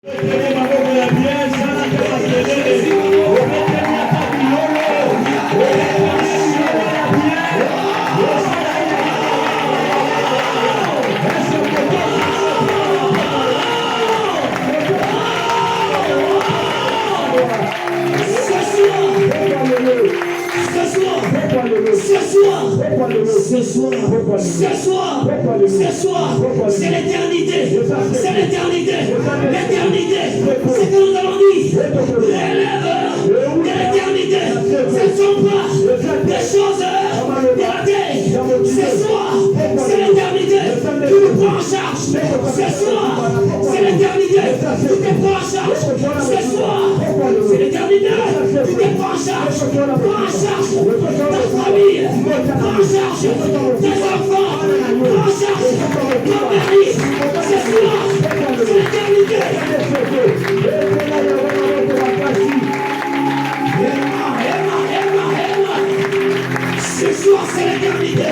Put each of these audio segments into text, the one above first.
Ce soir, c'est l'éternité. C'est l'éternité. L'éternité, c'est que nous allons dire. L'élèveur de l'éternité. Ce ne sont pas des choses de la terre. Ce soir, c'est l'éternité qui nous prend en charge. Ce soir, c'est l'éternité qui te prend en charge. Ce soir, c'est l'éternité qui te prend en charge. Prends en charge ta famille. Prends en charge tes enfants. Prends en charge ton mari. Ce soir, c'est l'éternité. Ce soir, c'est l'éternité.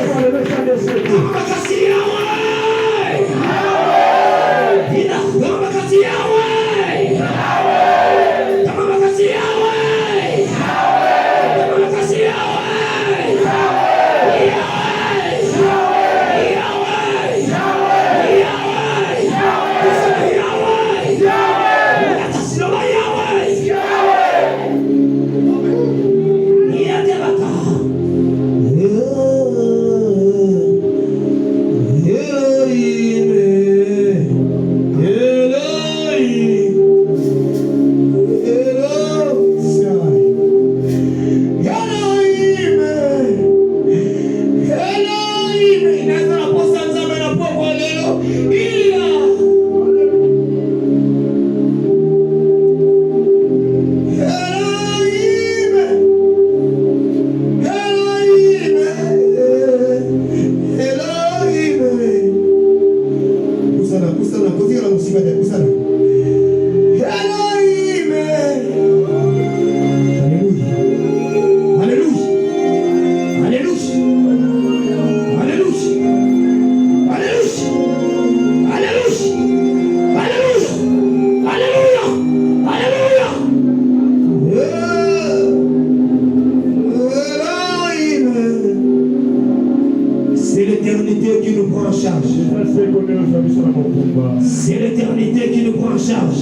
C'est l'éternité qui nous prend en charge.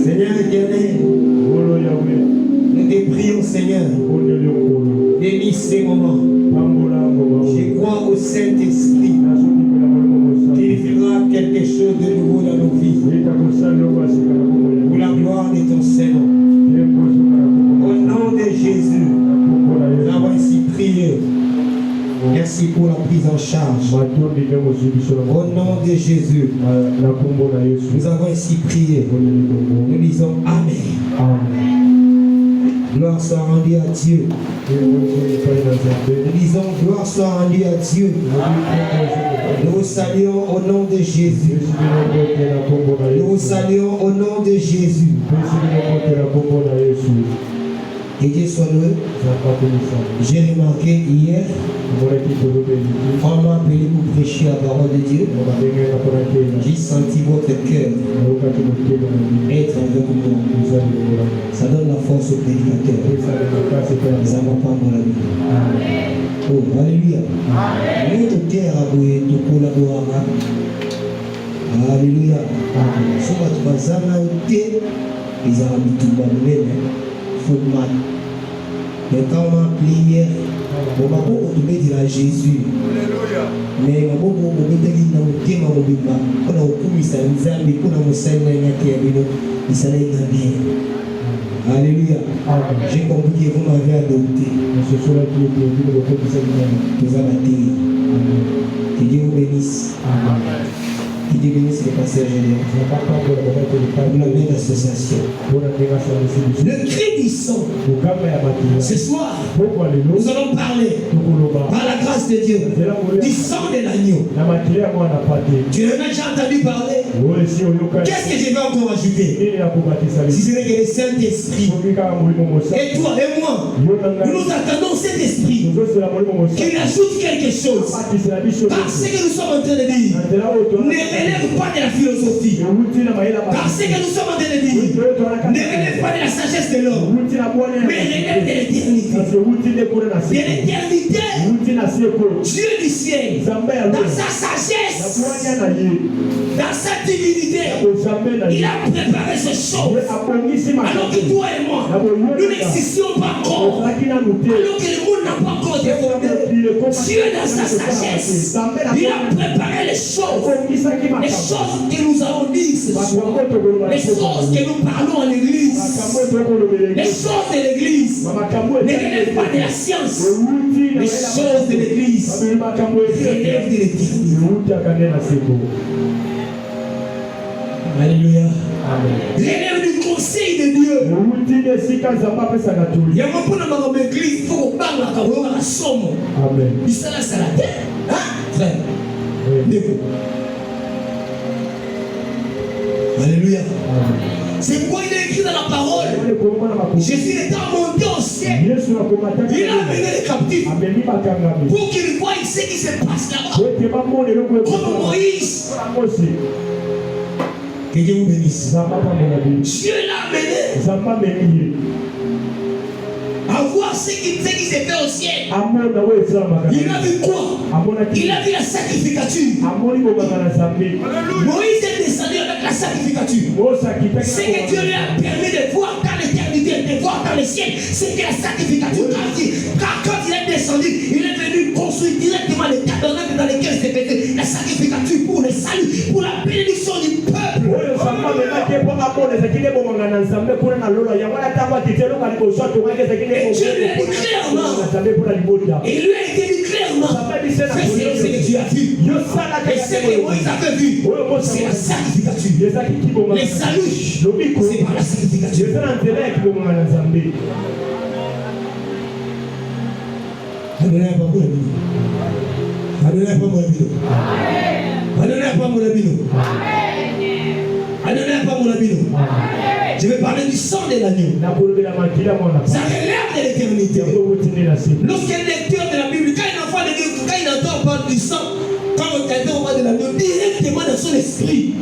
Seigneur éternel, nous te prions, Seigneur, bénis ces moments. Je crois au Saint-Esprit qui fera quelque chose de nouveau dans nos vies. Pour la gloire de ton Seigneur. Au nom de Jésus, nous avons ainsi prié. Merci pour la prise en charge. Au nom de Jésus, nous avons ainsi prié. Nous disons Amen. Amen. Gloire soit rendue à Dieu. Nous disons gloire soit rendue à Dieu. Nous vous saluons au nom de Jésus. Nous vous saluons au nom de Jésus. Que Dieu soit loué. J'ai remarqué hier, on m'a appelé pour prêcher la parole de Dieu. J'ai senti votre cœur être avec moi. Ça donne la force au prédicateur. Ça va pas dans la vie. Oh, alléluia. Notre terre a boué, tout collaborer. Alléluia. Si tu vas à ils ont mis tout le monde. Mais quand on m'a appelé hier, on m'a dit dire à Jésus. Mais on m'a dit dans le thème, on a occupé ça, on a bien. Alléluia. J'ai compris que vous m'avez adopté. Vous avez atterri. Que Dieu vous bénisse. qui te bénisse, le pasteur Gédéon. Pour la même association. Le cri du sang. Ce soir, nous allons parler, par la grâce de Dieu, du sang de l'agneau. Tu en as déjà entendu parler? Qu'est-ce que je vais encore ajouter? Si ce n'est que le Saint-Esprit. Et toi et moi, nous attendons cet esprit qui ajoute quelque chose. Parce que nous sommes en train de dire, ne relève pas de la philosophie. Parce que nous sommes en train de dire, ne relève pas de la sagesse de l'homme, mais relève de l'éternité. De l'éternité, Dieu du ciel, dans sa sagesse, dans sa divinité, il a préparé ces choses. Alors que toi et moi, nous n'existions pas encore. Alors que le monde n'a pas encore été formé. Dieu dans sa sagesse, il a préparé les choses que nous allons dire ce soir, les choses que nous parlons en l'église, les choses de l'église ne relèvent pas de la science, les choses de l'église relèvent de l'éternité. Alléluia. Relève du conseil de Dieu. Il y a un peu de l'église, il faut qu'on parle à la somme. Il s'en laisse à la terre. Hein, frère? Alléluia. C'est pourquoi il est écrit dans la parole. Jésus étant monté au ciel, il a amené les captifs pour qu'ils voient ce qui se passe là-bas. Comme Moïse. Que Dieu vous bénisse. Dieu l'a amené à voir ce qui s'est fait au ciel. Il a vu quoi? Il a vu la sacrificature. Moïse est descendu avec la sacrificature. Ce que Dieu lui a permis de voir dans l'éternité, de voir dans le ciel, c'est que la sacrificature, quand il est descendu, il est venu construire directement les tabernacles dans lesquels s'est fait la sacrificature pour le salut, pour la bénédiction du peuple. Et Dieu lui a dit clairement. Et lui a été dit clairement. Fais ce que tu as vu. Et ce que Moïse avait vu, c'est la sacrificature. Les saluts, c'est par la sacrificature. Adonai pas mon ami. Adonai pas mon ami. Adonai pas mon ami. Adonai pas mon ami. Je vais parler du sang de l'agneau. Ça relève de l'éternité. Lorsqu'un lecteur de la Bible, quand un enfant de Dieu, quand il entend parler du sang, quand on entend parler de l'agneau, directement dans son esprit,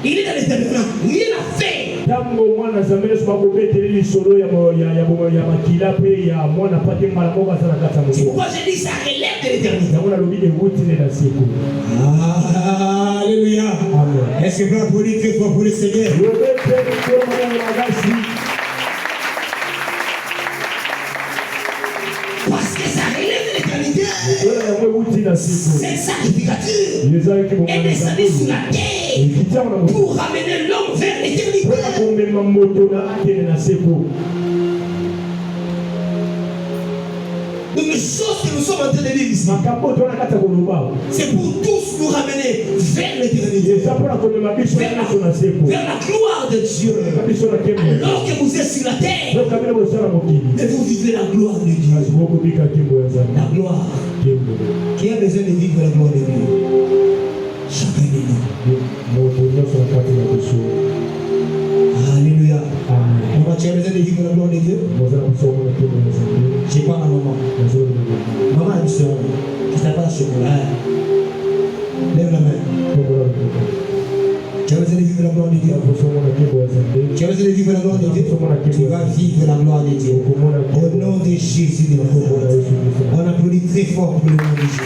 il est dans l'éternité. Rien à faire. C'est pourquoi je dis ça relève de l'éternité. Alléluia. Est-ce que vous pouvez très fort pour le Seigneur? Parce que ça relève de l'éternité. Cette sacrificature est descendue sur la terre pour ramener l'homme vers l'éternité. Donc les choses que nous sommes en train de dire ici, c'est pour tous nous ramener vers l'éternité, vers la gloire de Dieu. Alors que vous êtes sur la terre, et vous vivez la gloire de Dieu. La gloire. Qui a besoin de vivre la gloire de Dieu? Chacun de nous. Alléluia. Maman, tu as besoin de vivre la gloire de Dieu? Je parle à maman. Maman a une soeur qui n'a pas de chocolat. Lève la main. Tu as besoin de vivre la gloire de Dieu? Tu as besoin de vivre la gloire de Dieu? Tu vas vivre la gloire de Dieu. Au nom de Jésus de Nazareth. On applaudit très fort pour le nom de Jésus.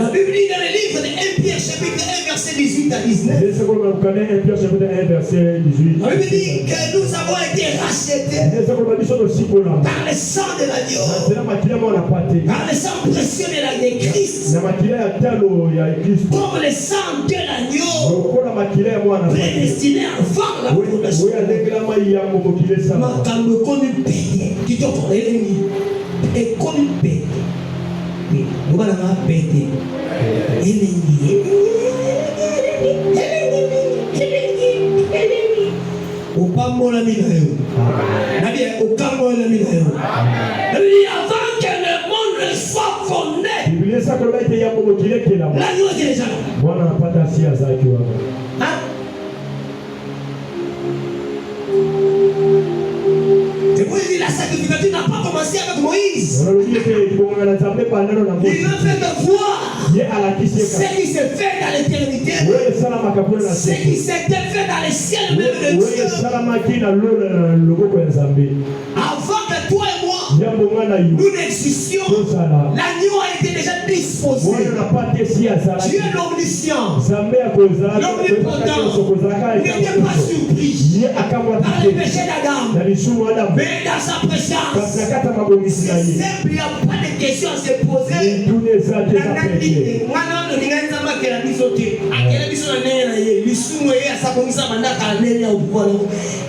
La Bible dit dans le livre de 1 Pierre chapitre 1 verset 18 à 19. La Bible dit que nous avons été rachetés par le sang de l'agneau, par le sang précieux de Christ, comme le sang de l'agneau prédestiné avant la fondation. Et comme une bête, nous allons péter. Au pas mon ami avant que le monde ne soit fondé, l'agneau était déjà là. C'est pour dire la sacrificature n'a pas commencé avec Moïse. Il m'a fait de voir ce qui s'est fait dans l'éternité, ce qui s'était fait dans les ciels même de Dieu. Avant que toi et moi, nous n'existions, l'agneau a été déjà disposé. Dieu est l'omniscient, l'omnipotent, n'était pas surpris par les péchés d'Adam. Mais dans sa présence, c'est simple, il n'y a pas de questions à se poser.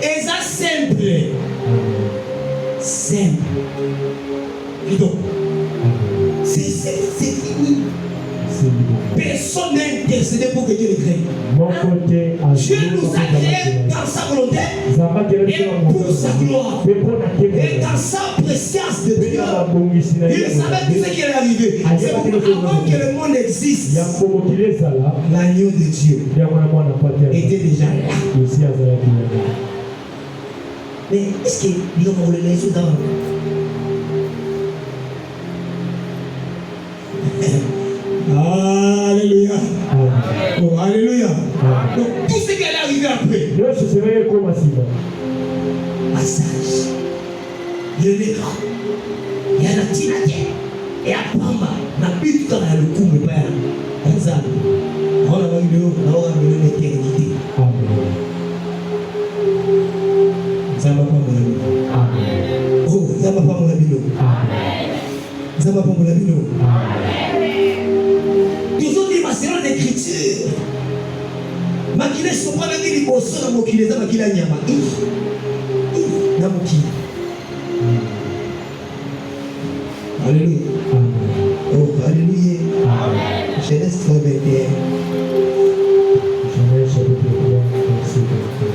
Et ça simple. Simple. C'est fini. Personne n'a intercédé pour que Dieu le crée. Dieu nous a créés dans sa volonté et pour sa gloire. Et dans sa présence de Dieu, il savait tout ce qui allait arriver. C'est pour avant que le monde existe, l'agneau de Dieu était déjà là. Mais est-ce que nous avons les choses dans Alléluia. Oh, alléluia. Donc tout ce qui allait arriver après. Passage. Il y a les rangs. Il y a la tinate. Et à Pamba, la butte dans le coup, mais pas un zab. On a vu l'éternité. Ça va pas mon ami. Oh, ça va pas mon ami. Ça va pas mon ami. Selon l'écriture, makile sopa na ngili boso na mokile za makila nyama. Na mokile. Alléluia. Oh, alléluia. Genèse 3, 21. Genèse chapitre 3, verset 21.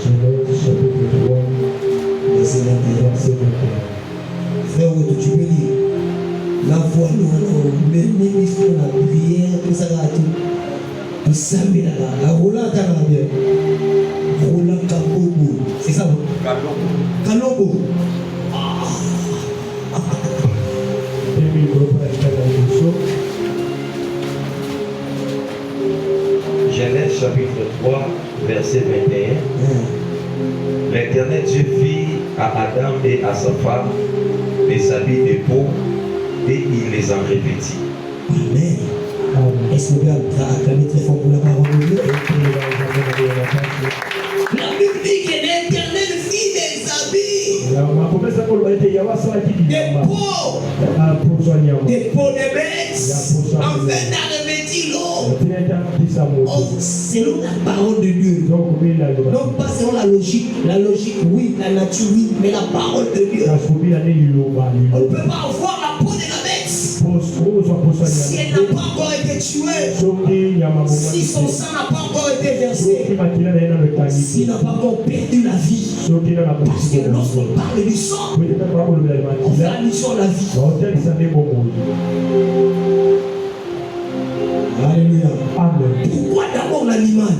Genèse chapitre 3, verset 21. Frère, tu peux lire. La foi, nous allons mener la prière, tout ça, tout ça, la roulade, roulade Kabobo. C'est ça? Kalobo. Genèse chapitre 3, verset 21. L'Éternel Dieu fit à Adam et à sa femme des habits de peau et il les en revêtit. Amen. Est-ce que vous pouvez acclamer très fort pour la parole de Dieu? La Bible dit que l'Éternel fit des habits, des peaux de bêtes, afin d'en revêtir l'homme. Selon la parole de Dieu, non pas selon la logique. La logique, oui, la nature, oui, mais la parole de Dieu. On ne peut pas avoir la peau de la bête si elle n'a pas encore été tuée, si son sang n'a pas encore été versé, s'il n'a pas encore perdu la vie. Parce que lorsqu'on parle du sang, on fait allusion à la vie. Alléluia. Amen. Pourquoi d'abord l'animal?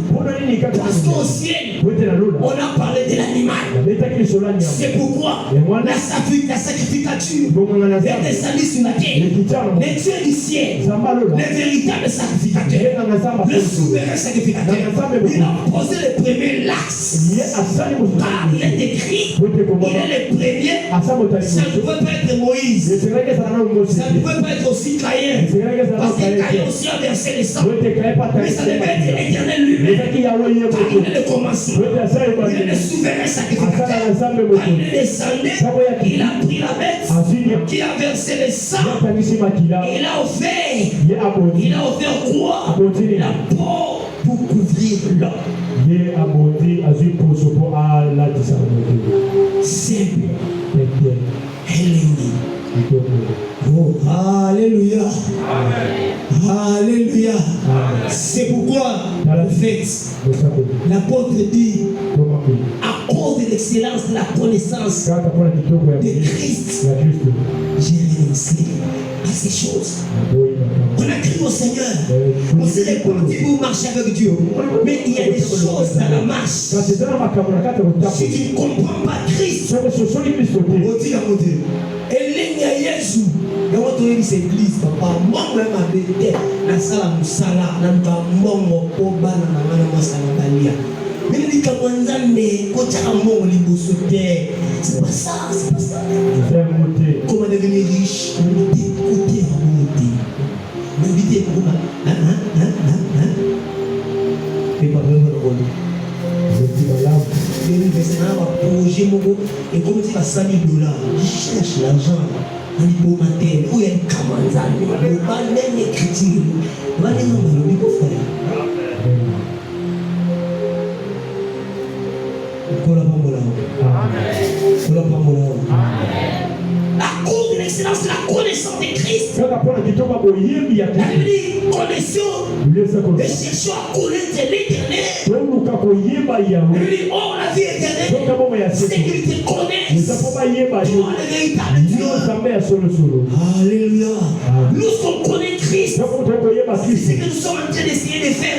Parce qu'au ciel, on a parlé de l'animal. C'est pourquoi la sacrificature est descendue sur la terre. Les dieux du ciel, les véritables sacrificateurs, le souverain sacrificateur, il a posé le premier lax. Car il est écrit, il est le premier. Ça ne peut pas être Moïse. Ça ne peut pas être aussi Caïn. Parce que Caïn aussi a versé le sang. Mais ça devait être l'Éternel lui-même. Car il est le commencement. Il est le souverain sacrificateur. Quand il est descendu, il a pris la bête qui a versé le sang. Il a offert. Il a offert quoi? La peau pour couvrir l'homme. Simple. Oh, alléluia. Alléluia. C'est pourquoi le fait, l'apôtre dit, à cause de l'excellence de la connaissance de Christ, j'ai renoncé à ces choses. On a crié au Seigneur. On s'est parti pour marcher avec Dieu. Mais il y a des choses dans la marche. Si tu ne comprends pas Christ, on dit à mon Dieu. Et l'Église, dans cette église, papa, moi même avec la salle à Moussala, n'a pas mon oba, n'a pas Salabalia. Mais les Kamanzane, quand tu as un mot, c'est pas ça, c'est pas ça. Comment devenir riche? Côté à monter. M'inviter pour moi. Mais pas vraiment le rôle. Projet et comme tu as 100 000 $, je cherche l'argent. On dit pour matin, où est le Kamanzane? Le bal même écriture. On va aller dans le micro frère. À cause de l'excellence de la connaissance de Christ. La Bible dit connaissons et cherchons à connaître l'Éternel. La Bible dit oh la vie éternelle, c'est qu'il te connaisse. Toi le véritable Dieu. Alléluia. Lorsqu'on connaît Christ, c'est ce que nous sommes en train d'essayer de faire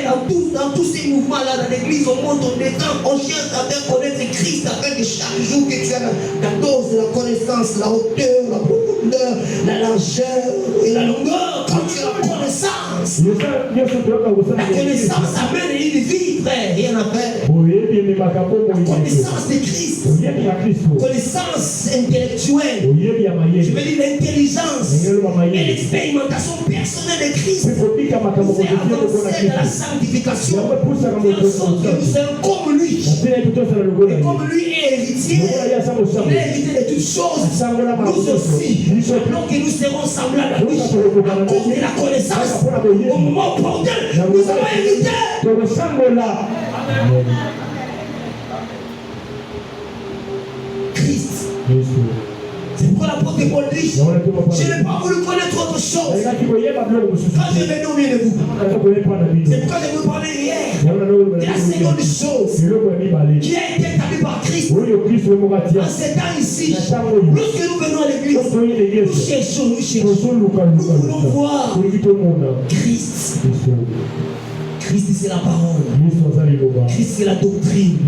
dans tous ces mouvements-là dans l'église. On monte, on détend, on cherche à bien connaître Christ afin que chaque jour que tu as la dose de la connaissance, la hauteur, la profondeur, la largeur et la longueur, quand tu as la connaissance. La connaissance amène une vie, frère, rien à faire. La connaissance de Christ, connaissance intellectuelle, je veux dire l'intelligence et l'expérimentation personnelle de Christ. C'est avancer dans la sanctification, de sorte que nous serons comme lui. Et comme lui est héritier, il est héritier de toutes choses. Nous aussi, alors que nous serons semblables à lui, à cause de la connaissance, au moment opportun, nous allons hériter. Christ. C'est pourquoi l'apôtre Paul dit, je n'ai pas voulu connaître autre chose. Quand je vais au milieu de vous, c'est pourquoi je vous parlais hier de la seconde chose qui a été établie par Christ. En ces temps ici, lorsque nous venons à l'église, nous cherchons, nous voulons voir Christ. Christ, c'est la parole. Christ, c'est la doctrine,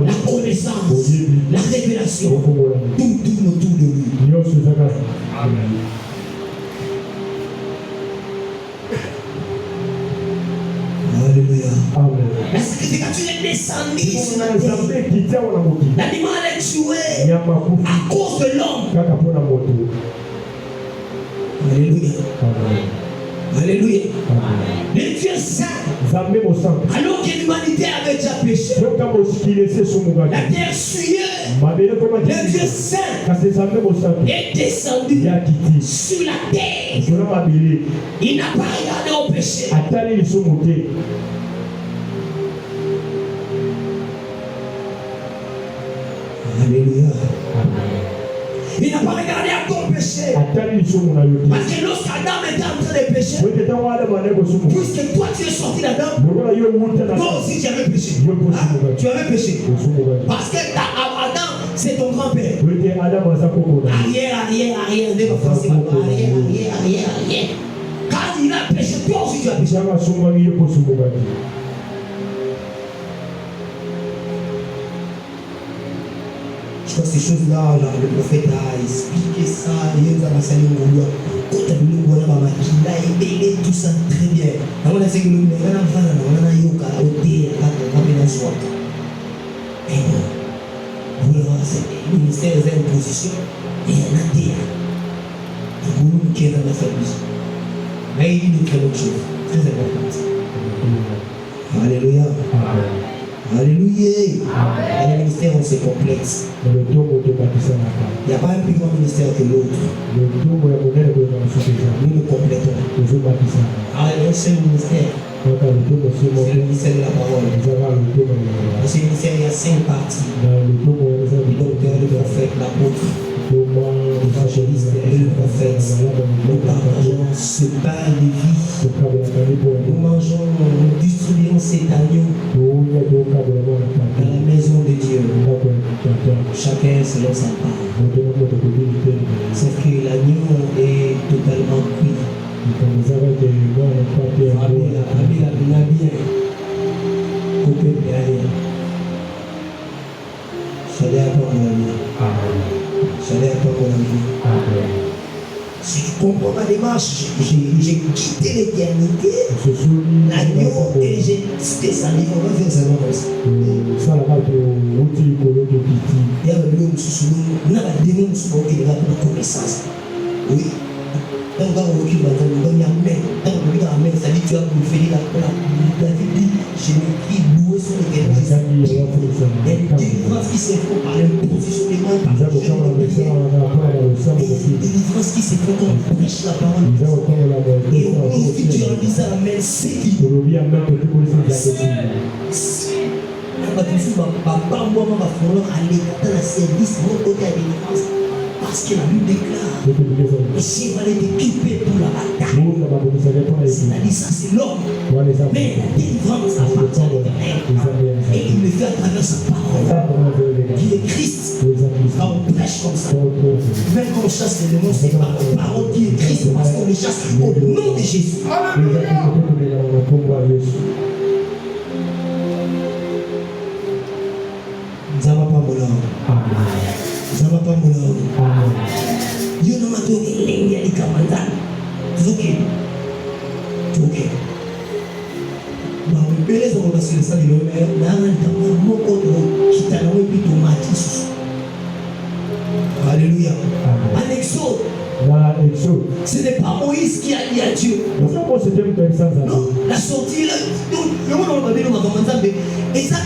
la connaissance, la révélation. Tout tourne autour de lui. Amen. Alléluia. La sacrificature est descendue sur la terre. L'animal est tué à cause de l'homme. Alléluia. Alléluia. Le Dieu saint, alors que l'humanité avait déjà péché, la terre suyait, le Dieu saint est descendu sur la terre. Il n'a pas regardé au péché. Alléluia. Il n'a pas regardé à ton péché. Parce que lorsqu'Adam était en train de pécher, puisque toi tu es sorti d'Adam, toi aussi tu avais péché. Tu avais péché. Parce que Adam, c'est ton grand-père. Arrière, arrière. Quand il a péché, toi aussi tu as péché. Je crois que ces choses-là, genre, le prophète a expliqué ça, et il a passé le mot. Quand tu as vu le mot, il a aidé tout ça très bien. On a dit que le mot, on a yoka, au thé, à la soie. Et bon, vous le voyez, le ministère est en position, et il y en a des. Et vous qui êtes dans la famille. Mais il dit une très bonne chose, très importante. Alléluia. Alléluia. Dans le ministère, on se complexe. Il n'y a pas un plus grand ministère que l'autre. Nous nous complétons. Un seul ministère. C'est le ministère de la parole. Dans ce ministère, il y a 5 parties. Le docteur, le prophète, l'apôtre, l'évangéliste et le prophète. Nous partageons ce pain de vie. Nous mangeons, nous distribuons cet agneau dans la maison de Dieu. Chacun selon sa part. Sauf que l'agneau est totalement cuit. Si tu comprends ma démarche, j'ai quitté l'éternité, l'agneau, et j'ai descendu. On va faire ça comme ça. Il y a un démon qui est là pour la connaissance. Oui. Quand on va au cul, on va main. Quand on va main, ça dit tu vas me faire la vie. Je m'écris louer sur le terrain. Il y a des délivrances qui se font par l'impositionnement, par le jeu de prière. Et des délivrances qui se font quand on prêche la parole. Et on profite du rendez-vous à la main, c'est qui. Papa, moi, ma foi, aller dans le service, mon côté à délivrance. Parce que la Bible déclare, et si vous allez équiper pour la bataille, c'est-à-dire ça c'est l'homme, mais la délivrance appartient à l'Éternel, et il le fait à travers sa parole, qui est Christ. Quand on prêche comme ça, même quand on chasse les démons, c'est par la parole qui est Christ, parce qu'on les chasse au nom de Jésus. Dieu ne m'a donné l'engue à l'ikamanzan. Ok. Bah, on peut les avoir sur le sang de l'homme, mais dans un temps, mon côté, qui t'a donné plutôt matis. Alléluia. En Exode, ce n'est pas Moïse qui a dit à Dieu. Non, la sortie, le monde va dire, et ça,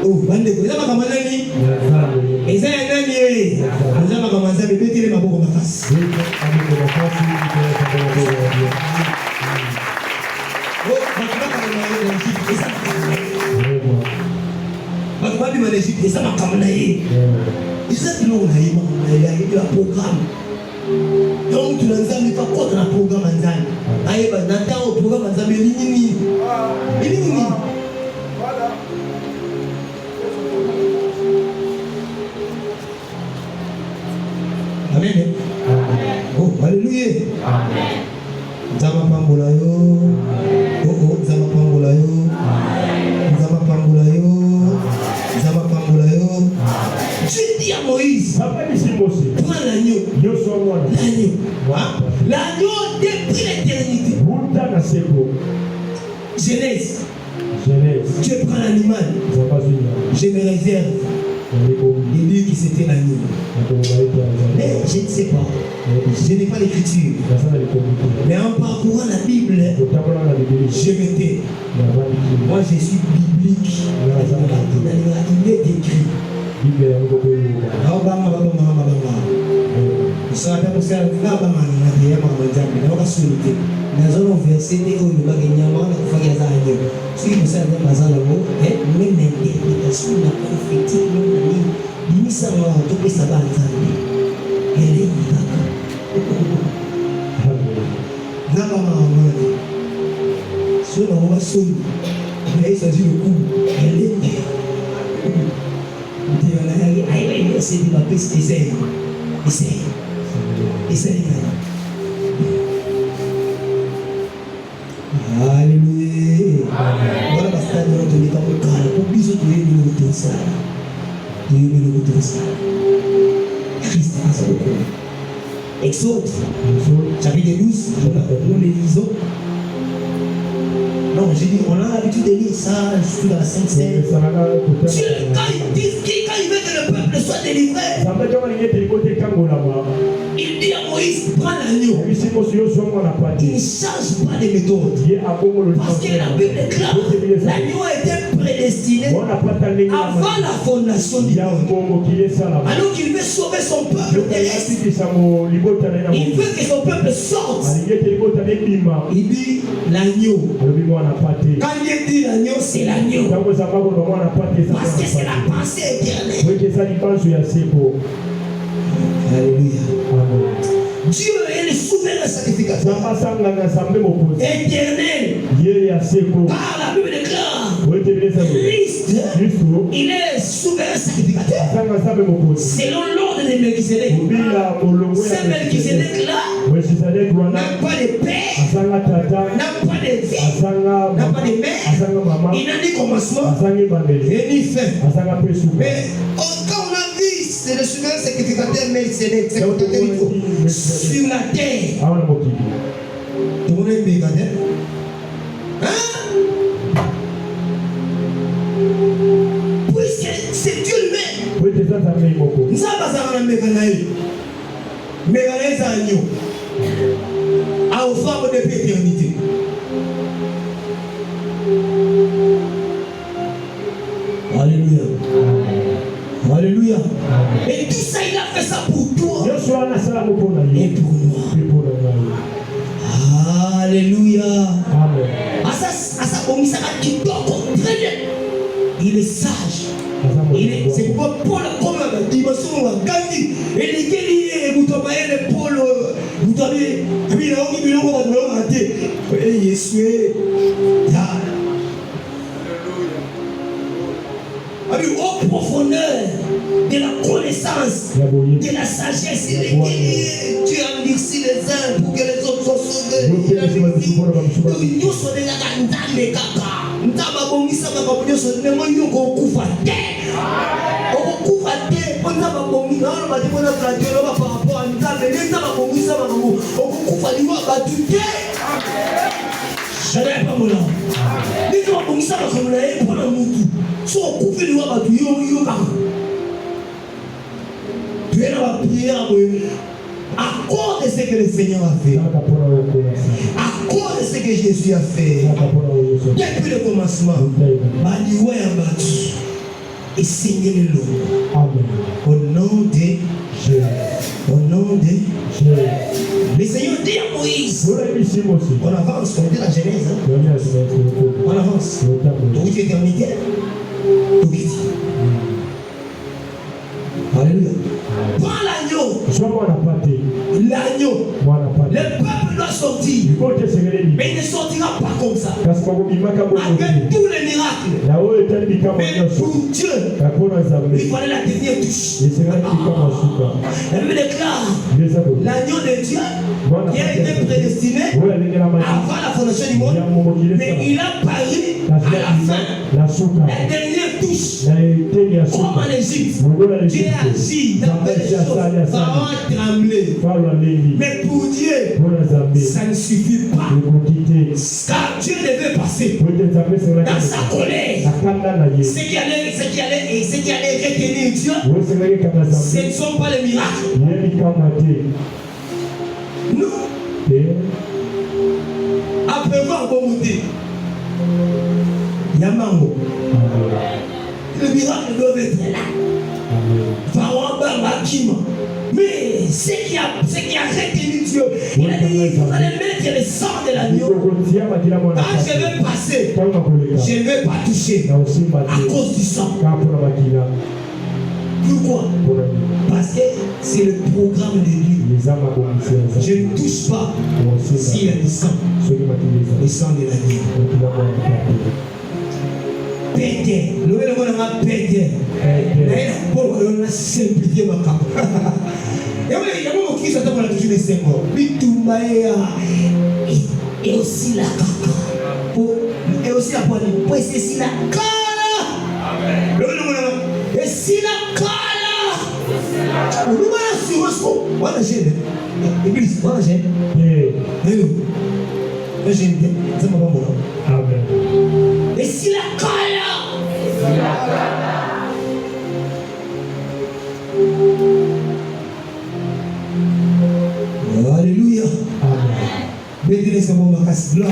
oh, bande, vous avez ma nani? Et ça, nani? Vous avez ma maman, mais mettez ma boue ma face. Oh, ça m'a camanaï. Et ça, tu l'as eu un programme. Donc, tu n'as jamais pas contre un programme en Zan. Aïe, dans au programme en Zan, mais nini. Amen. Oh, alléluia. Amen. Zama pambulayo. Oh, zama pambulayo. Zama pambulayo. Zama pambulayo. Dieu dit à Moïse, prends l'agneau. L'agneau depuis l'éternité. Genèse. Dieu prend l'animal. Je me réserve. Il dit que c'était l'agneau. Mais je ne sais pas. Je n'ai pas l'écriture. Mais en parcourant la Bible, je m'étais. Moi je suis biblique. Il est écrit. Alléluia. Voilà, ça. Christ a sa beaucoup. Exode, chapitre 12, nous les lisons. Non, j'ai dit, on a l'habitude de lire ça, surtout dans la Sainte Seine. Dieu, quand il veut que le peuple soit délivré, il dit à Moïse, prends l'agneau. Il ne change pas de méthode. Parce que la Bible déclare, l'agneau était prédestiné avant la fondation du monde. Alors qu'il veut sauver son peuple terrestre, il veut que son peuple sorte. Il dit l'agneau. Quand il dit l'agneau, c'est l'agneau. Parce que c'est la pensée éternelle. Alléluia. Dieu est le souverain sacrificateur éternel. Par la Bible déclare, Christ, il est souverain sacrificateur. Selon l'ordre de Melchizedek. C'est Melchizedek là n'a pas de père, n'a pas de fils, n'a pas de mère. Il n'a ni commencement et ni fin. Mais quand on a vu, c'est le souverain sacrificateur Melchizedek, c'est sur la terre. Tout le monde est mégadère. Hein? Puisque c'est Dieu lui-même. Nous avons mégadère. Mégadère, c'est agneau. À offrir depuis l'éternité. Alléluia. Alléluia. Et tout ça, il a fait ça pour toi et pour moi. Alléluia. Il est sage. C'est pourquoi Paul, comme la dimension de Gandhi, et les guerriers, vous avez Paul, vous avez aux profondeurs de la connaissance, de la sagesse, et les guerriers, tu as endurci les uns pour que les autres soient sauvés. Nous sommes des à cause de ce que le Seigneur a fait, à cause de ce que Jésus a fait, depuis le commencement, et Seigneur le loup. Au nom de Jésus. Au nom de Jésus. Le Seigneur dit à Moïse, on avance, on dit la Genèse. On avance. Donc tu es éternité. Alléluia. Prends l'agneau. L'agneau. Le peuple doit sortir. Mais il ne sortira pas comme ça. Avec tous les miracles. Mais pour Dieu, il fallait la dernière touche. La Bible déclare l'agneau de Dieu qui a été prédestiné avant la fondation du monde. Mais il a paru à la fin. La dernière touche. Comme en Égypte. Dieu a agi dans les choses. Pharaon a tremblé. Mais pour Dieu, ça ne suffit pas. Car Dieu devait passer dans sa colère. Ce qui allait retenir Dieu, ce ne sont pas les miracles. Nous, après avoir remonté, Yamango, le miracle doit être là. Pharaon Bambakima. Mais ce qui a retenu Dieu, il a dit, vous allez mettre le sang de l'agneau. Quand je vais passer, je ne vais pas toucher à cause du sang. Pourquoi? Parce que c'est le programme de Dieu. Je ne touche pas s'il y a du sang. Le sang de l'agneau. Pété, le monde a pété. Pour la simplifier ma cap. Il y a beaucoup qui s'attendent à la toucher des symboles. Et aussi la caca. Et aussi la poignée. Pour essayer la cara. Le monde a Voilà, j'ai l'église, voilà, j'ai. Mais j'ai une c'est ma maman. Amen. Et si la colle, alléluia. Amen. Bédine c'est mon macasse blanc.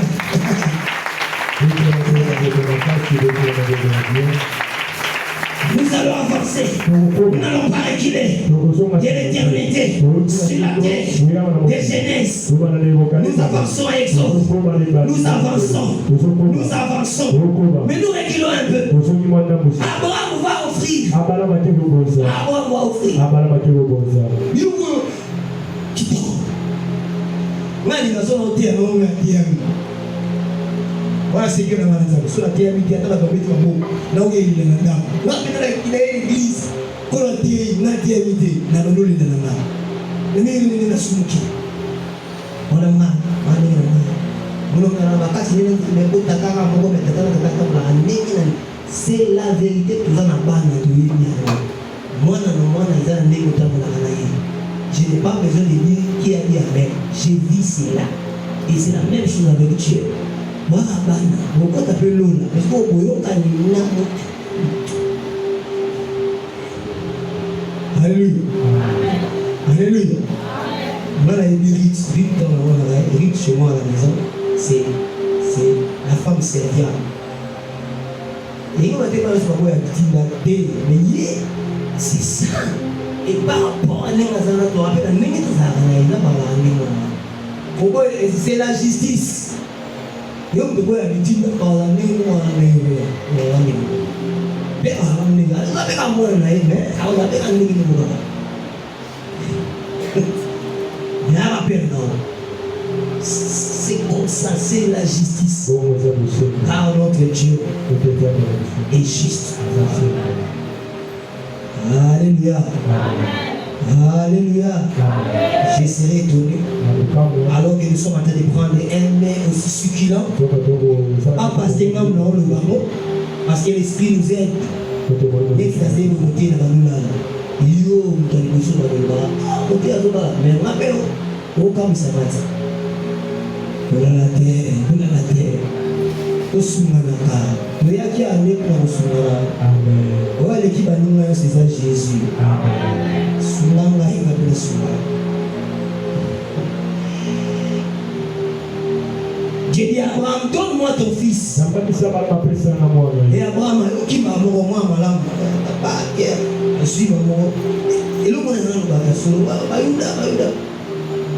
Nous allons avancer. Nous n'allons pas reculer. De l'éternité sur la terre, des jeunesses. Nous avançons à Exode. Nous avançons. Nous avançons. Mais nous reculons un peu. Abraham va offrir. Abraham va offrir. Voilà ce que nous avons dit. Sur la terre, il y a des gens qui ont dit là où il y a des gens. Là où il y a l'église, quand on dit il y a des gens qui ont dit là. Mais il y a des gens qui ont dit là. C'est la vérité que nous avons dit. Je n'ai pas besoin de dire qui a dit Amen. J'ai dit cela. Et c'est la même chose avec Dieu. Moi, pourquoi tu appelles l'eau là? Parce que alléluia. Alléluia. Voilà, il y a Rite chez moi à la maison. C'est la femme serviable. Et on va te parler sur la activité. Mais c'est ça. Et par rapport à l'Église, on rappelle c'est la justice. Yo me voy a decir para la niña ve a la niña la ve a morir la ahora ve a niña no ya perdón c'est comme ça, c'est la justice car notre Dieu est juste. Alléluia. Alléluia. Je serai étonné. Alors que nous sommes en train de prendre un mets aussi succulent. Pas parce que nous avons le bambou, parce que l'esprit nous aide. Et ça c'est nous monter dans nous là. Yo, nous avons besoin de bas. Monter à nous bas. Mais rappelle, au comme ça va. Pour la terre. Au Soumanaka. Mais il y a qui a amené pour le Soumana. Amen. On va l'équipe à nous, c'est ça Jésus. Amen. Soumana, il va bien Soumana. J'ai dit à Abraham, donne-moi ton fils. Et Abraham, qui m'a mort, moi, malade. Je suis mort. Et le monde est dans le bagage.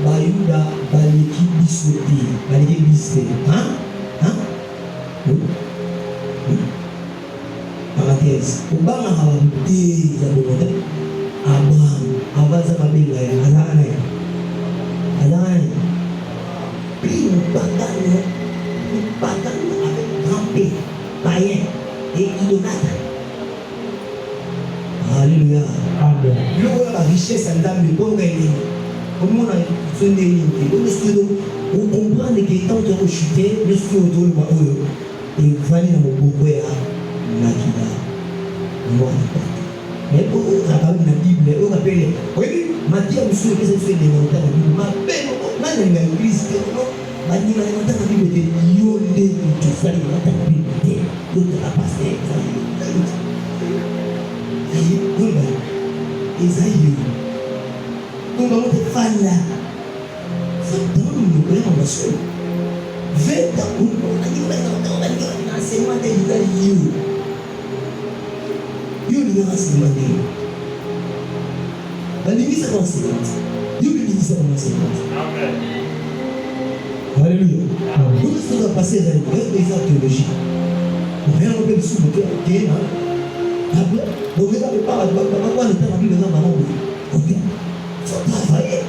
Bayuda, Baliki, Bisoti, Baliki, Bisoti. Hein? Parenthèse. Au bas, on a dit Abraham, Abaza Babila, Azane. Puis une bataille avec grand P, païen et idolâtre. Alléluia. Amen. L'eau la richesse en dame de bon gagné. Comment on a fait des lignes? On comprend que quand on a chuté, le feu autour de moi, et il fallait dans mon beau Nakida. Mais pour la Bible, on appelle, oui, Matthieu, monsieur, que c'est fait des montagnes, la Bible, ma belle, on a l'église, ma dit, la montagne, la Bible était yolé, tout ça, la montagne, la Bible était, l'autre a passé, Esaïe. Donc, on est fan là. C'est dans le monde, on va se 20 ans, on a dit, on va dire, l'enseignement d'Esaïe. Yo lui a enseigné. La l'église est enseignante. Yo lui est enseignante. Amen. Alléluia. Nous sommes passés dans les théologie. On vient un peu sous le cœur. Donc, vous n'avez pas le temps de faire la Bible dans ma langue. Il faut travailler.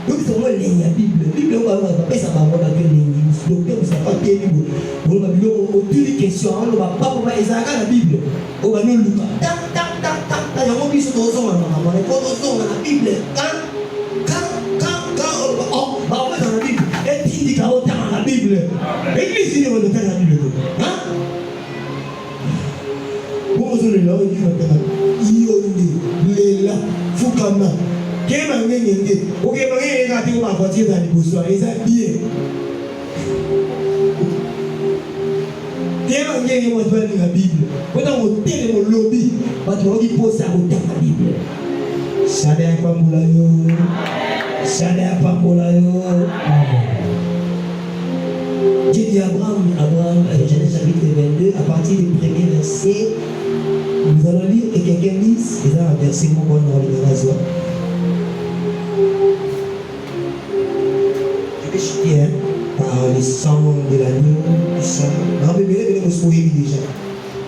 Donc, c'est moi la Bible. La Bible, on va pas ça va avoir la Bible. Donc, vous savez pas quelle Bible. On va dire, on tue les questions. On va pas pour la Bible. On va nous le faire. Il y a un peu de choses dans la Bible. On va dans la Bible. Et puis, il y a autant dans la Bible. L'église, il y a autant dans la Bible. Bonjour les gens, il y a Lela, Fukana, Quel est ok, il a dit ma voiture dans les boussons, ils ont bien. Quel est mon doigt de la Bible? Quand on tient mon lobby, on doit y poser à la Bible. Shada Pambolayo. Shada Pambolayo. Dieu dit à Abraham, Genèse chapitre 22, à partir du premier verset, nous allons lire et quelqu'un lise, et là, un verset, mon bon, on va le voir. Je vais chuter, par le sang de l'agneau, du sang. Non, mais venez vous spoiler déjà.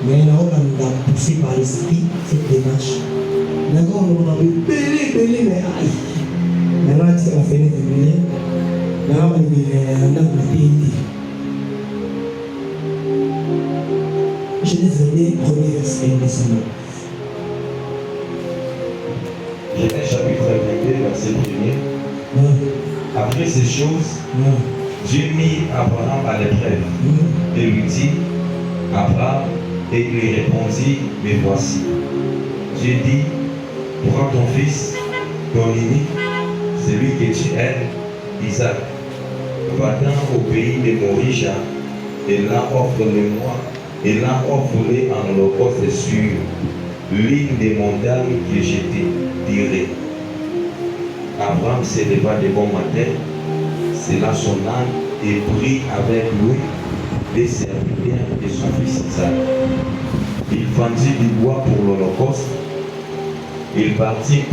Mais là, on a poussé par l'esprit cette démarche. D'accord, on a vu belé, mais aïe. Maintenant, tu as fait les belé. Maintenant, on a fait Genèse 22, premier verset, laissez-moi. Genèse chapitre 22, verset 1er. Après ces choses, Dieu mit Abraham à l'épreuve et lui dit, Abraham, et il lui répondit, me voici. Dieu dit, prends ton fils, ton unique, celui que tu aimes, Isaac, va-t'en au pays de Moria, et là offre-le-moi. Et là, offre-les en holocauste sur l'une des montagnes que je te dirai. Abraham se leva de bon matin, sella son âne et prit avec lui les serviteurs de son fils Isaac. Il fendit du bois pour l'holocauste. Il partit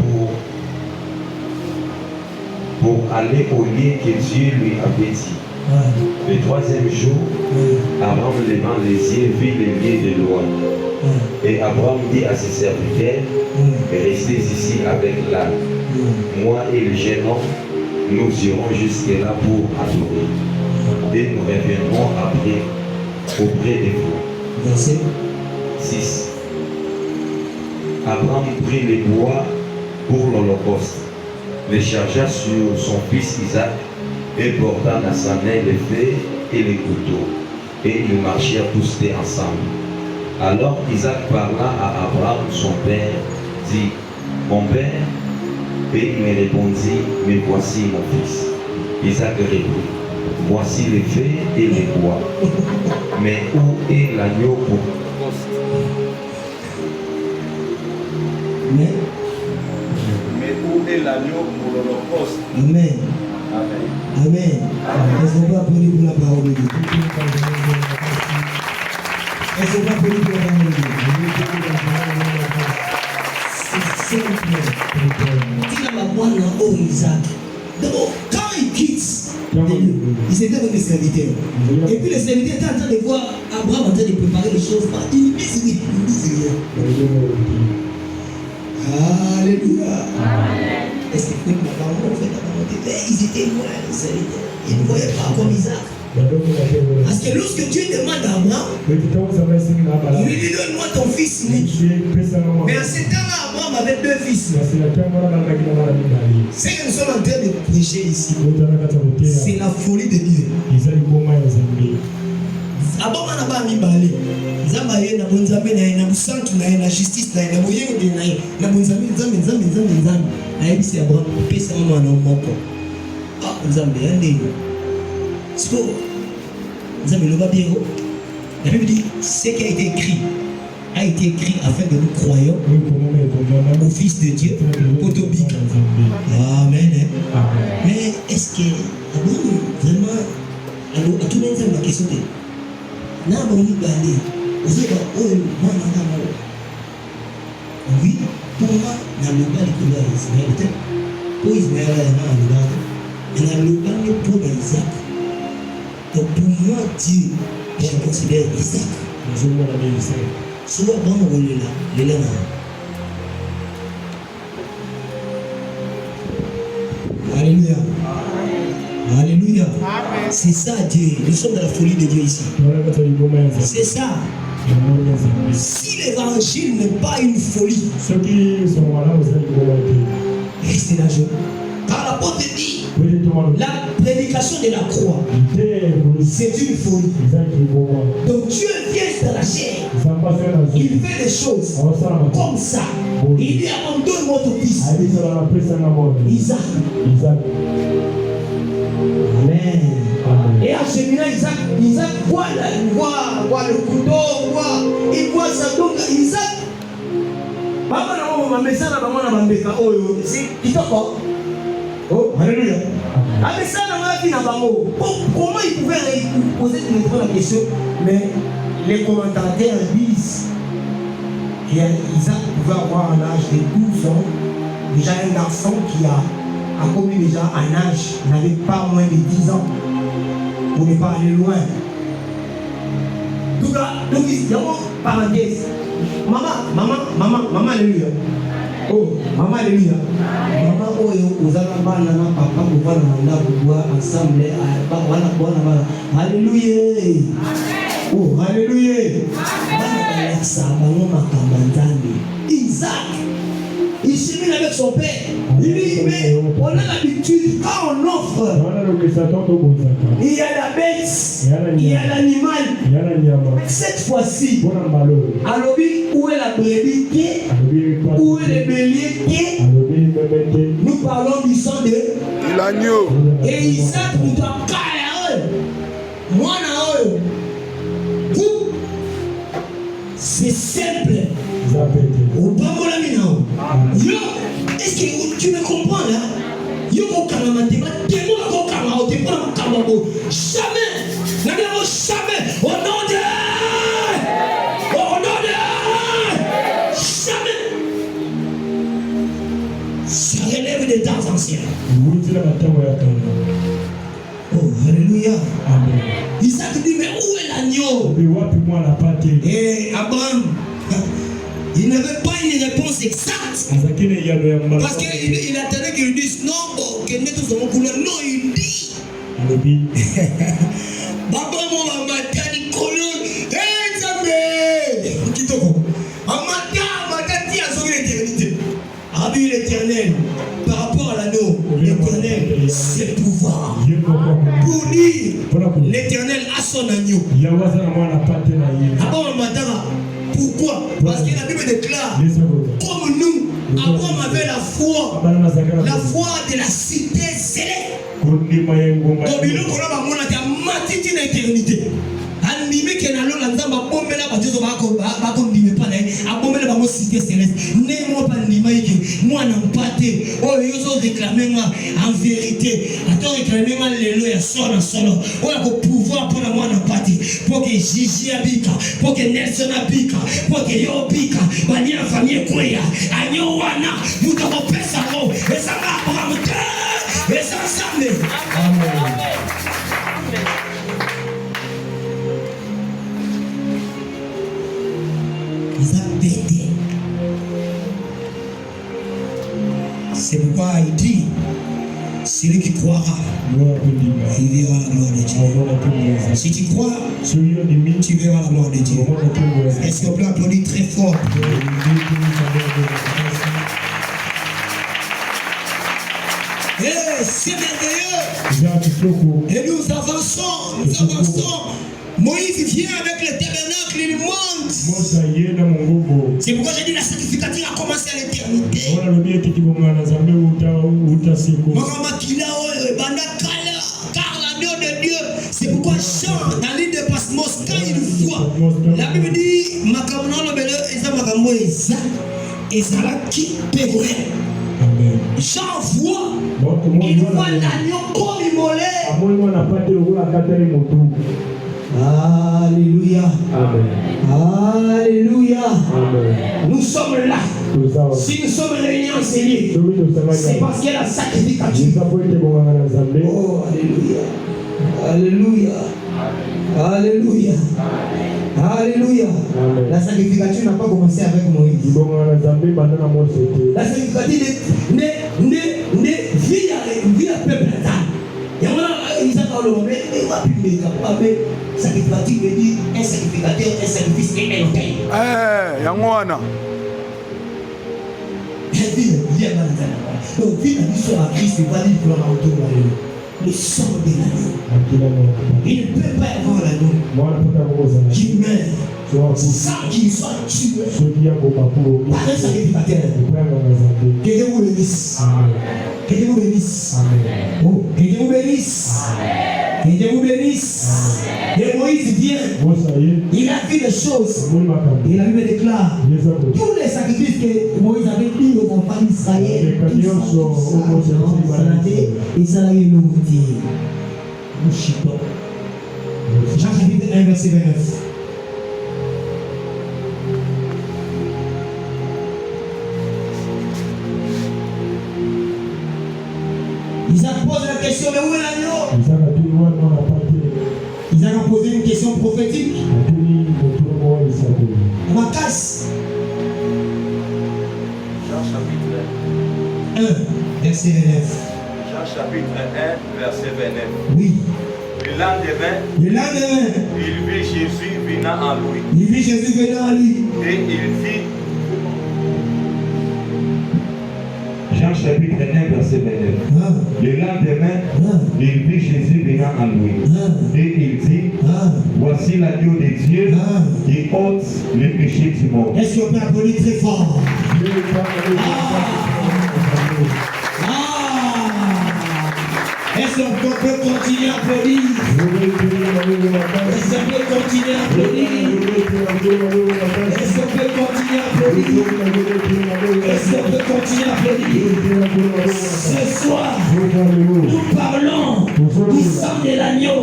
pour aller au lieu que Dieu lui avait dit. Le troisième jour, Abraham levant les yeux vit les lieux de loin. Et Abraham dit à ses serviteurs, restez ici avec l'âne. Moi et le jeune homme, nous irons jusque-là pour adorer. Et nous reviendrons après auprès de vous. Verset 6. Abraham prit les bois pour l'holocauste, les chargea sur son fils Isaac, et portant dans sa main les feux et les couteaux. Et ils marchèrent tous deux ensemble. Alors Isaac parla à Abraham, son père, dit, mon père, et il me répondit, mais voici mon fils. Isaac reprit, voici les feux et les bois. Mais où est l'agneau pour l'holocauste? Mais où est l'agneau pour l'holocauste? Amen. Amen. Amen. Est-ce qu'on peut appeler pour la parole de Dieu? Est-ce qu'on peut appeler pour la parole de Dieu? C'est simple. Il a la voix dans Isaac. D'abord, quand il quitte les lieux, il s'était avec les serviteurs. Et puis les serviteurs étaient en train de voir Abraham en train de préparer les choses. Il ne dit rien. Alléluia. Est-ce que la parole fait la parole? Ils étaient loin, les serviteurs. Ils ne voyaient pas comme Isaac. Parce que lorsque Dieu demande à Abraham, il lui dit donne-moi ton fils unique. Mais à ce temps-là, Abraham avait deux fils. Ce que nous sommes en train de prêcher ici, c'est la folie de Dieu. Abraham n'a pas mis balai. Zambaye na bonzambe na busantu na justice na moyengo na bonzambe nzambe na yebisi Abraham pesa mwana moko. Ah nzambe yande. Siko nzambe loba bien. La Bible dit ce qui a été écrit afin que nous croyions au Fils de Dieu, Potobik. Amen. Mais est-ce que Abraham vraiment alors à tout le monde la question de n'a pas mis balai. Oui, pour moi, dans le bas de Ismaël, pour Ismaël, il y a le bas pour Isaac. Donc pour moi, Dieu, je considère Isaac. Souvent, on est là, Alléluia. Alléluia. C'est ça Dieu. Nous sommes dans la folie de Dieu ici. C'est ça. Si l'évangile n'est pas une folie, restez là, car l'apôtre dit la prédication de la croix, c'est une folie. Donc Dieu vient dans la chair Il fait des choses comme ça. Il dit abandonne votre fils. Isaac. Amen. Et en cheminant, Isaac voit le couteau, il voit ça. Donc Isaac, oh, alléluia. Comment il pouvait poser la question? Mais les commentateurs disent qu'Isaac pouvait avoir un âge de 12 ans, déjà un garçon qui a commis déjà un âge, n'avait pas moins de 10 ans, pour ne pas aller loin. Donc il y a une parenthèse. Maman, alléluia. Oh, maman, alléluia. Maman, oh, vous allez papa, vous allez ensemble. Alléluia. Oh, alléluia. Isaac, il chemine avec son père. Il dit, mais on a l'habitude, quand on offre, il y a la bête, il y a l'animal. Cette fois-ci, alors où est la brebis? Où est le bélier? Nous parlons du sang de l'agneau. Et Isaac nous doit caler. Moi, c'est simple. Est-ce que tu me comprends là? Jamais. Au nom de jamais. Ça relève des temps anciens. Oh, alléluia. Amen. Isaac dit, mais où est l'agneau? Et Abraham, il n'avait pas une réponse exacte. Parce qu'il attendait qu'il lui dise non, que nous tous avons couleur. Non, il dit. Papa, mon matani couleur. Hé, Zambé. Kitoko. Matati a sauvé l'éternité. Rabbi l'éternel. Par rapport à l'anneau, l'éternel, c'est le pouvoir. Pour dire, l'éternel a son agneau. Pourquoi? Parce que la Bible déclare, comme nous, Abraham avait la foi de la cité céleste. Donc, il y a matiti na éternité. Animé que na lola nzamba bombela ba Dieu ba ko ndime pa na abombela ba mo cité céleste. Ne mo pa ndima yiki moi na mpate. Oh yozo réclamer moi en vérité. Attends réclamer moi lelo ya solo. Oh ya ko pouvoir pour moi na pati. Pour que Gigi abika, pour que Nelson abika, pour que yo bika, bani la famille koya. Anyo wana muta ko pesa ko. Esa ka Abraham te. Esa sambe. Amen. C'est pourquoi il dit, celui qui croira, il verra la gloire de Dieu. Si tu crois, tu verras la gloire de Dieu. Est-ce qu'on peut applaudir très fort? C'est merveilleux. Et nous avançons. Moïse vient avec le tabernacle, il monte. C'est pourquoi j'ai dit la sacrificature a commencé à l'éternité. Car l'agneau de Dieu, c'est pourquoi Jean, dans l'île de Patmos, quand il voit, la Bible dit, Jean voit, il voit l'agneau comme immolé. Alléluia. Amen. Alléluia. Amen. Nous sommes là. Si nous sommes réunis en Seigneur, c'est parce qu'il y a la sacrificature. Oh, alléluia. Alléluia. Alléluia. Alléluia. La sacrificature n'a pas commencé avec Moïse. La sacrificature ne vit à peuple. Il y a un sacrificateur veut dire un sacrificateur, un sacrifice et un autel. Eh, Yangwana. Donc, vie à Christ, il va dire que l'on a autour de le sang de l'agneau. Il ne peut pas y avoir l'agneau qui meurt sans qu'il soit tué par un sacrificateur. Que Dieu vous bénisse. Que Dieu vous bénisse. Oh, que Dieu vous bénisse. Que Dieu vous bénisse. Et Moïse vient. Il a vu des choses. Et la Bible déclare tous les sacrifices que Moïse avait dit aux enfants d'Israël. Et ça l'a eu nous dire. Jean chapitre 1, verset 29. Isaac pose la question, mais où est l'agneau? Isaac a posé une question prophétique. On va casse. Jean chapitre 1, verset 29. Jean chapitre 1, verset 29. Oui. Le lendemain, il vit Jésus venant en lui. Il vit Jésus venant à lui. Et il dit, Jean chapitre 1, verset 29. Le lendemain, il vit Jésus venant à lui. Et il dit, voici l'agneau de Dieu qui ôte le péché du monde. Est-ce qu'on peut applaudir très fort? Est-ce qu'on peut continuer à applaudir? Est-ce qu'on peut continuer à applaudir? Est-ce qu'on peut continuer à applaudir? Est-ce qu'on peut continuer à applaudir? Ce soir, nous parlons du sang de l'agneau.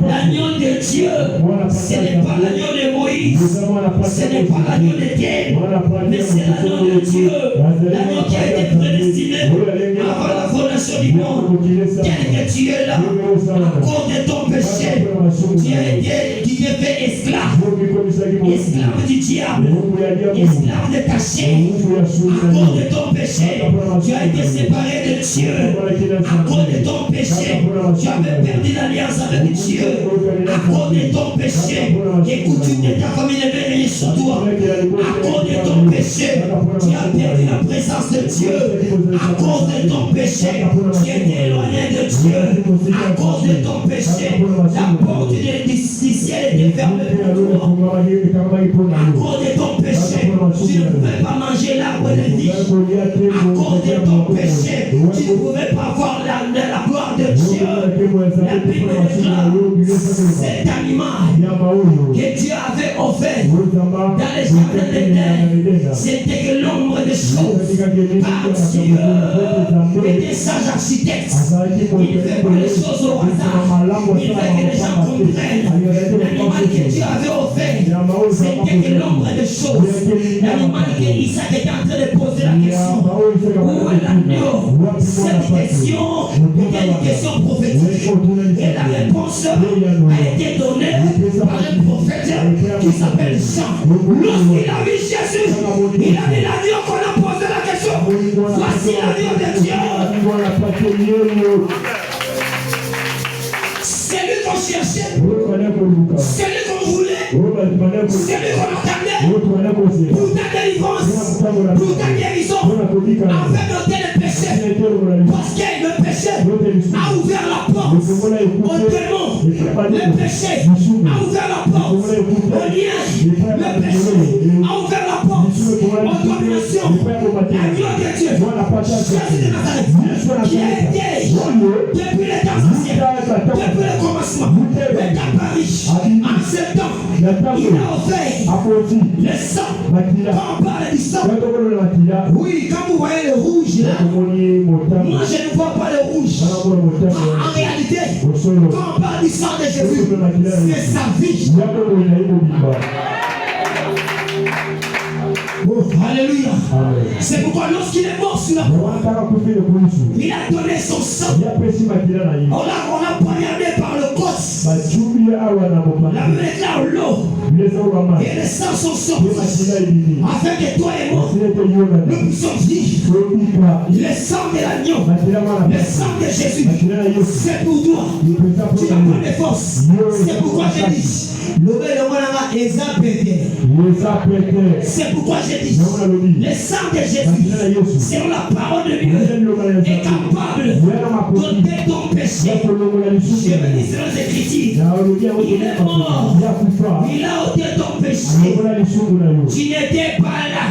L'agneau de Dieu. Ce n'est pas l'agneau de Moïse. Ce n'est pas l'agneau de Dieu. Mais c'est l'agneau de Dieu. L'agneau qui a été prédestiné avant la fondation du monde. Tel que tu es là, à cause de ton péché, tu t'es fait esclave. Esclave du diable. Esclave de ta chair. À cause de ton péché, tu as été séparé de Dieu. À cause de ton péché, tu avais perdu l'alliance avec Dieu. À cause de ton péché, les coutumes de ta famille ne venaient rien sur toi. À cause de ton péché, tu as perdu la présence de Dieu. À cause de ton péché, tu es éloigné de Dieu. À cause de ton péché, la porte du ciel était fermée pour toi. À cause de ton péché, tu ne pouvais pas manger l'arbre de vie. À cause de ton péché, tu ne pouvais pas voir la gloire de Dieu. La Bible déclare cet animal que Dieu avait offert dans les jardins d'Éden, c'était que l'ombre des choses par Dieu et des sages architectes. Il ne fait pas les choses au hasard. Il fait que les gens comprennent. L'animal que Dieu avait offert, c'était que l'ombre des choses. L'animal que Isaac était en train de poser la question. Où est l'agneau? Cette question était une question prophétique. Et la réponse a été donnée par un prophète qui s'appelle Jean. Lorsqu'il a vu Jésus, il a dit l'agneau qu'on a posé la question. Voici l'agneau de Dieu. C'est lui qu'on cherchait. C'est lui qu'on voulait. C'est lui qu'on attendait. Pour ta délivrance. Pour ta guérison. Afin d'ôter le péché. Parce que le péché a ouvert la porte au démon. Le péché a ouvert la porte au lien. Le péché a ouvert la porte aux dominations. L'agneau de Dieu. Jésus de Nazareth. Qui a été depuis les temps anciens. Depuis le commencement. Est apparu en ce temps. Il a offert le sang. Quand on parle du sang. Oui, quand vous voyez le rouge là, moi je ne vois pas le rouge. En réalité, quand on parle du sang de Jésus, c'est sa vie. Oh, alléluia. C'est pourquoi lorsqu'il est mort sur la croix, il a donné son sang. On l'a poignardé par le côte. La Bible déclare l'eau Et les sangs sont sortis. Afin que toi et moi, nous puissions vivre. Le sang de l'agneau, le sang de Jésus, c'est pour toi. Tu vas prendre des forces. C'est pourquoi je dis. C'est pourquoi je dis. Le sang de Jésus, selon la parole de Dieu, est capable d'ôter ton péché. Je me dis selon les Écritures. Il est mort. Il a ôté ton péché. Tu n'étais pas là.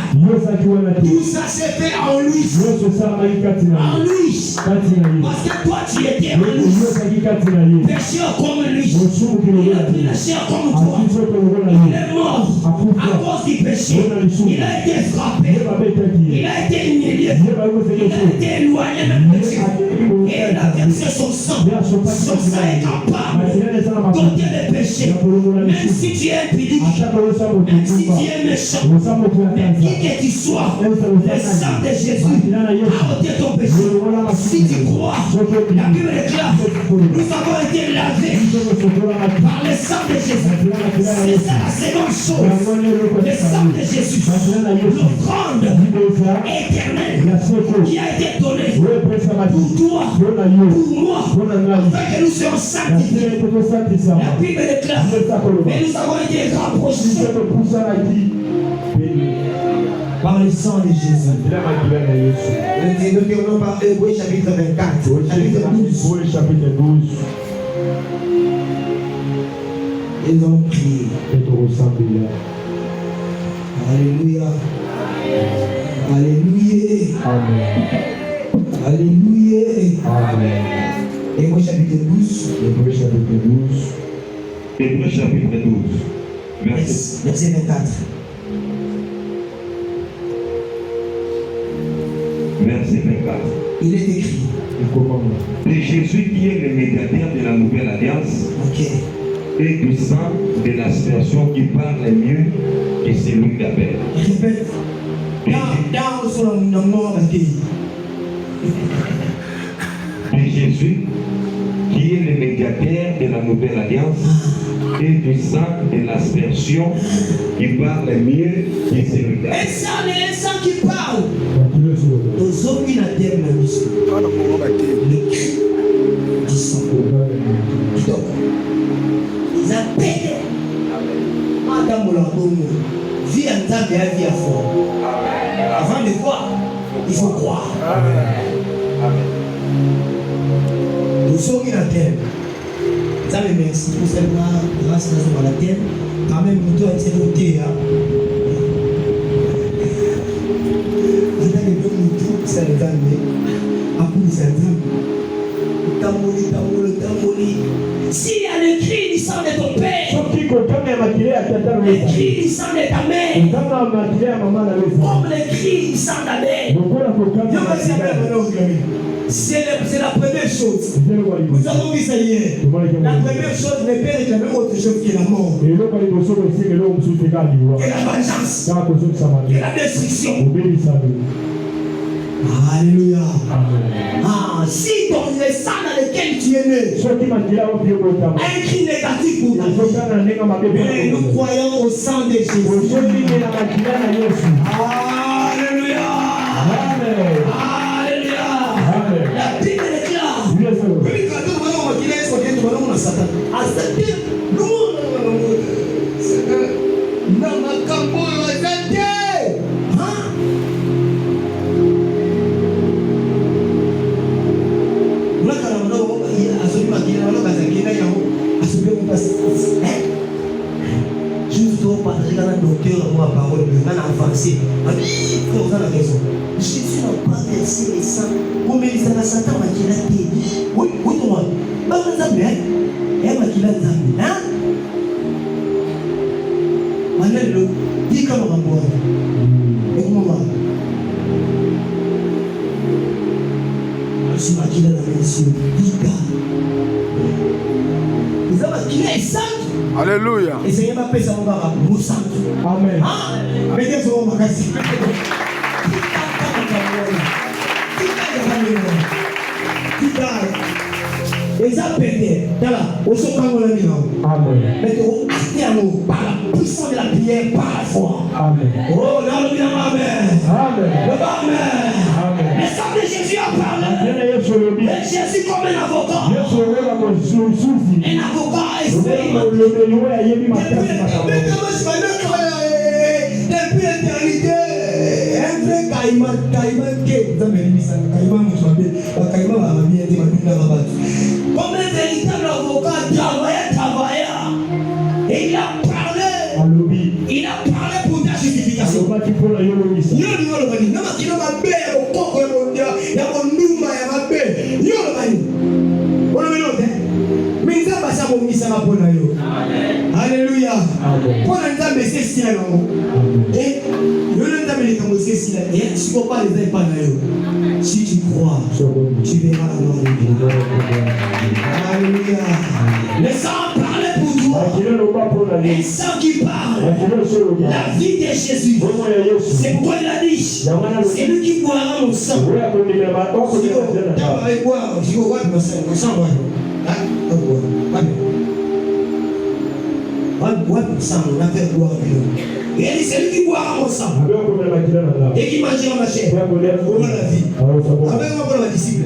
Tout ça s'est fait en lui. En lui. Parce que toi tu étais en lui. Pécheur comme lui. Il a pris la chair comme toi. Il est mort à cause du péché. Il a été frappé. Il a été humilié. Il a été éloigné de péché. Et il a versé son sang. Son sang est capable d'ôter les péchés. Même si tu es impudent, même si tu es méchant, même qui que tu sois, le sang de Jésus a ôté ton péché. Si tu crois, la Bible déclare, nous avons été lavés par le sang de Jésus. C'est ça la seconde chose. Le sang de Jésus, l'offrande éternelle qui a été donnée pour toi, pour moi, afin que nous soyons sanctifiés. La Bible déclare, mais nous avons été rapprochés par le sang de Jésus. Nous terminons par Hébreux chapitre 24. Chapitre 12. Ils ont prié. Alléluia. Alléluia. Amen. Alléluia. Amen. Hébreux chapitre 12. Hébreux chapitre 12. Hébreux chapitre 12. Verset 24. Verset 24. Il est écrit. De Jésus qui est le médiateur de la nouvelle alliance. Ok. Et du sang de l'aspersion qui parle mieux que celui d'Abel. Répète. De Jésus qui est le médiateur de la nouvelle alliance et du sang de l'aspersion qui parle mieux que celui d'Abel. Un sang qui parle. Aux hommes qui n'atteignent la mission. Le cri du sang. Donc, ils appellent. Madame Olambomo, vie en temps et vie à fond. Avant de voir, il faut croire. Nous sommes qui n'atteignent. Ça me merci pour cette grâce dans la terre. Quand même, nous devons être notés. Ça les a mis à bout de sa vie. S'il y a le cri du sang de ton père, le cri du sang de ta mère, comme le cri du sang d'Abel, c'est la première chose. Nous avons vu ça hier. La première chose, le père réclamait autre chose que la mort, que la vengeance, que la destruction. Alléluia. Si ton le sang dans lequel tu es né, un cri négatif pour ta vie, mais nous croyons au sang de Jésus. Alléluia. Alléluia. La Bible déclare. Juste au parler dans la docteur, ma parole, dans l'avancée. Frère, vous avez raison. Jésus n'a pas versé les sangs. Comme il s'en a Satan, il a dit. Oui, oui, toi. Pas de Zambé, hein? Et ma qui l'a Zambé, hein? Maintenant, dis comme on va boire. Et comment on va? Je suis maquillé dans la maison. Dis, vous avez maquillé les sangs. Alléluia. Et Seigneur m'a fait ça, on va Moussa. Amen. Mettez sur mon magasin. Les a pété. Au son quand on l'a mis là. Amen. Mais au acte par la puissance de la prière, par la foi. Amen. Oh, là, le bien, amen. Amen. Amen. Amen. Le sang de Jésus a parlé. Et Jésus comme un avocat. Un avocat expérimenté. Depuis l'éternité, un vrai caïman comme un véritable avocat travailleur. Et il a parlé. Il a parlé pour ta justification. Alléluia. Pour l'instant, c'est si là. Et le temps, c'est si là. Et tu ne peux pas les pas là. Si tu crois, tu verras la gloire de Dieu. Alléluia. Le sang parlait pour toi. Le sang qui parle. La vie de Jésus. C'est pourquoi il a dit. C'est lui qui boira mon sang. Je vais boire mon sang. On a fait gloire à Dieu. Et il dit, c'est lui qui boira mon sang et qui mangera ma chair. Pour la vie. Avec moi pour la disciple.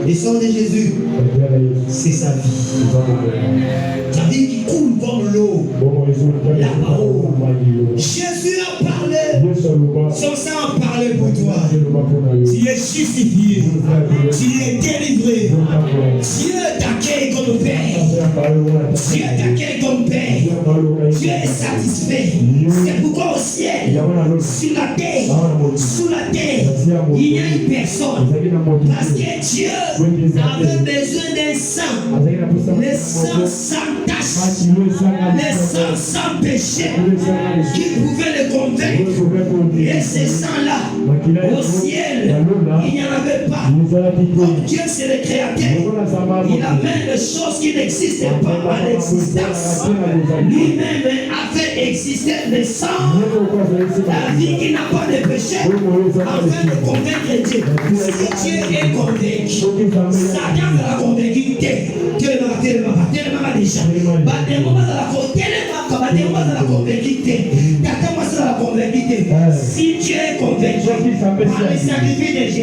Le sang de Jésus, c'est sa vie. Sa vie qui coule comme l'eau. La parole. Jésus a parlé. Son sang a parlé pour toi. Tu es justifié. Tu es délivré. Dieu t'accueille comme Père. Dieu t'accueille comme Père. Dieu est satisfait. C'est pourquoi au ciel, sur la terre, sous la terre, il y a une personne. Parce que Dieu avait besoin d'un sang. Le sang sans tache. Le sang sans péché. Qui pouvait le convaincre. Et ce sang-là, au ciel, il n'y en avait pas. Comme Dieu c'est le créateur, il amène des choses qui n'existent pas à l'existence. Lui-même a fait exister le sang, la vie qui n'a pas de péché, afin de convaincre Dieu. Si Dieu est convaincu, Satan va la convaincre. Si Dieu est convaincu par le sacrifice de Jésus,